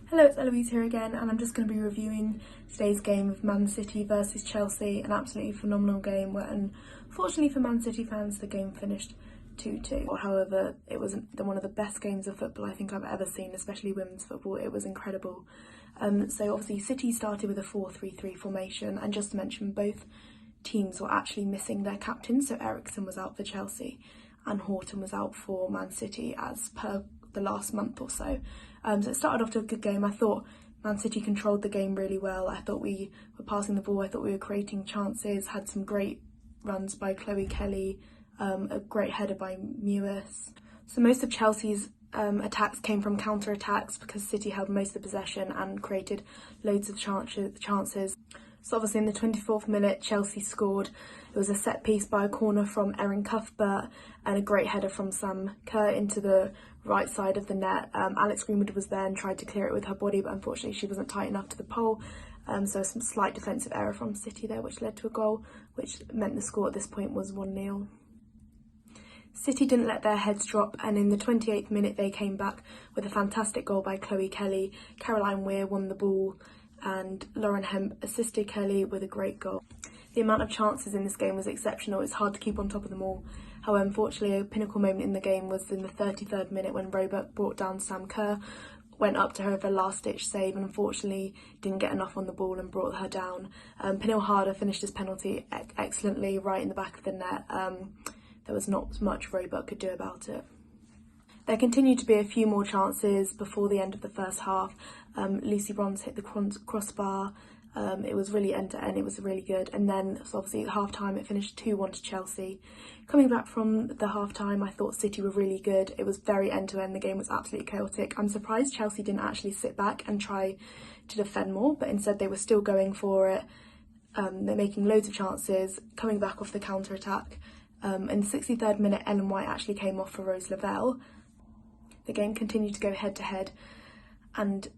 Hello, it's Eloise here again, and I'm just going to be reviewing today's game of Man City versus Chelsea, an absolutely phenomenal game where, unfortunately for Man City fans, the game finished 2-2. However, it was one of the best games of football I think I've ever seen, especially women's football. It was incredible. So obviously City started with a 4-3-3 formation, and just to mention, both teams were actually missing their captains, so Eriksen was out for Chelsea and Horton was out for Man City as per the last month or so. So it started off to a good game. I thought Man City controlled the game really well. I thought we were passing the ball, I thought we were creating chances, had some great runs by Chloe Kelly, a great header by Mewis. So most of Chelsea's attacks came from counter-attacks because City held most of the possession and created loads of chances. So obviously in the 24th minute, Chelsea scored. It was a set piece by a corner from Erin Cuthbert and a great header from Sam Kerr into the right side of the net. Alex Greenwood was there and tried to clear it with her body, but unfortunately she wasn't tight enough to the pole. So some slight defensive error from City there, which led to a goal, which meant the score at this point was 1-0. City didn't let their heads drop, and in the 28th minute they came back with a fantastic goal by Chloe Kelly. Caroline Weir won the ball and Lauren Hemp assisted Kelly with a great goal. The amount of chances in this game was exceptional. It's hard to keep on top of them all. However, unfortunately, a pinnacle moment in the game was in the 33rd minute when Roebuck brought down Sam Kerr, went up to her with a last-ditch save and unfortunately didn't get enough on the ball and brought her down. Pernille Harder finished his penalty excellently right in the back of the net. There was not much Roebuck could do about it. There continued to be a few more chances before the end of the first half. Lucy Bronze hit the crossbar. It was really end-to-end, it was really good. And then, so obviously at half-time, it finished 2-1 to Chelsea. Coming back from the half-time, I thought City were really good. It was very end-to-end, the game was absolutely chaotic. I'm surprised Chelsea didn't actually sit back and try to defend more, but instead they were still going for it. They're making loads of chances, coming back off the counter-attack. In the 63rd minute, Ellen White actually came off for Rose Lavelle. The game continued to go head-to-head, and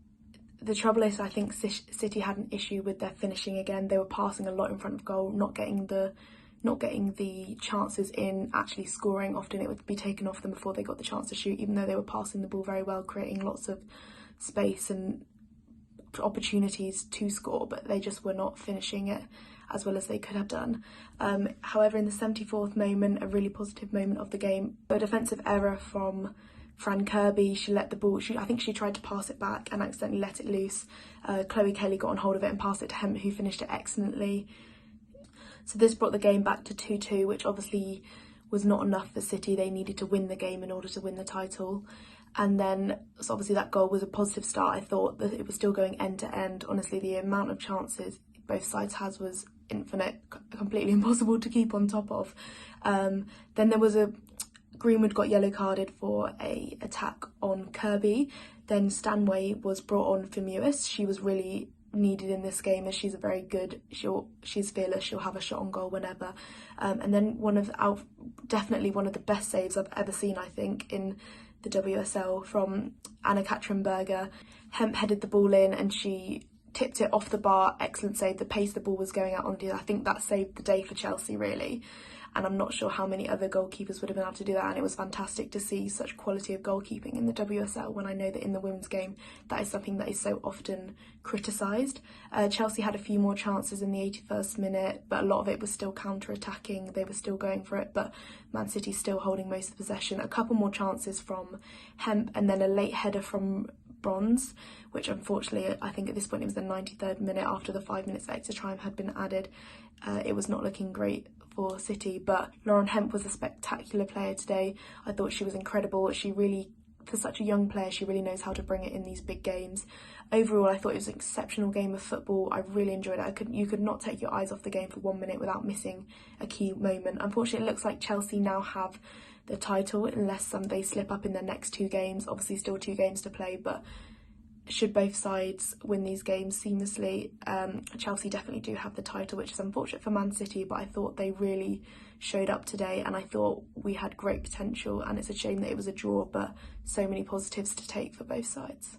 the trouble is I think City had an issue with their finishing again. They were passing a lot in front of goal, not getting the chances in, actually scoring. Often it would be taken off them before they got the chance to shoot, even though they were passing the ball very well, creating lots of space and opportunities to score, but they just were not finishing it as well as they could have done. However, in the 74th moment, a really positive moment of the game, a defensive error from Fran Kirby. She let the ball, I think she tried to pass it back and accidentally let it loose. Chloe Kelly got on hold of it and passed it to Hemp, who finished it excellently. So this brought the game back to 2-2, which obviously was not enough for City. They needed to win the game in order to win the title. And then, so obviously that goal was a positive start. I thought that it was still going end to end. Honestly, the amount of chances both sides has was infinite, completely impossible to keep on top of. Then there was Greenwood got yellow carded for a attack on Kirby. Then Stanway was brought on for Mewis. She was really needed in this game as she's a very good, she's fearless, she'll have a shot on goal whenever. And then definitely one of the best saves I've ever seen, I think, in the WSL from Anna Katrinberger. Hemp headed the ball in and she tipped it off the bar. Excellent save. The pace the ball was going out onto, I think that saved the day for Chelsea really. And I'm not sure how many other goalkeepers would have been able to do that, and it was fantastic to see such quality of goalkeeping in the WSL when I know that in the women's game that is something that is so often criticised. Chelsea had a few more chances in the 81st minute, but a lot of it was still counter-attacking. They were still going for it, but Man City still holding most of the possession. A couple more chances from Hemp and then a late header from Bronze, which unfortunately I think at this point it was the 93rd minute after the 5 minutes of extra time had been added. It was not looking great for City, but Lauren Hemp was a spectacular player today. I thought she was incredible. She really, for such a young player, she really knows how to bring it in these big games. Overall, I thought it was an exceptional game of football. I really enjoyed it. You could not take your eyes off the game for 1 minute without missing a key moment. Unfortunately, it looks like Chelsea now have the title unless they slip up in their next 2 games. Obviously still 2 games to play, but should both sides win these games seamlessly, Chelsea definitely do have the title, which is unfortunate for Man City, but I thought they really showed up today and I thought we had great potential, and it's a shame that it was a draw, but so many positives to take for both sides.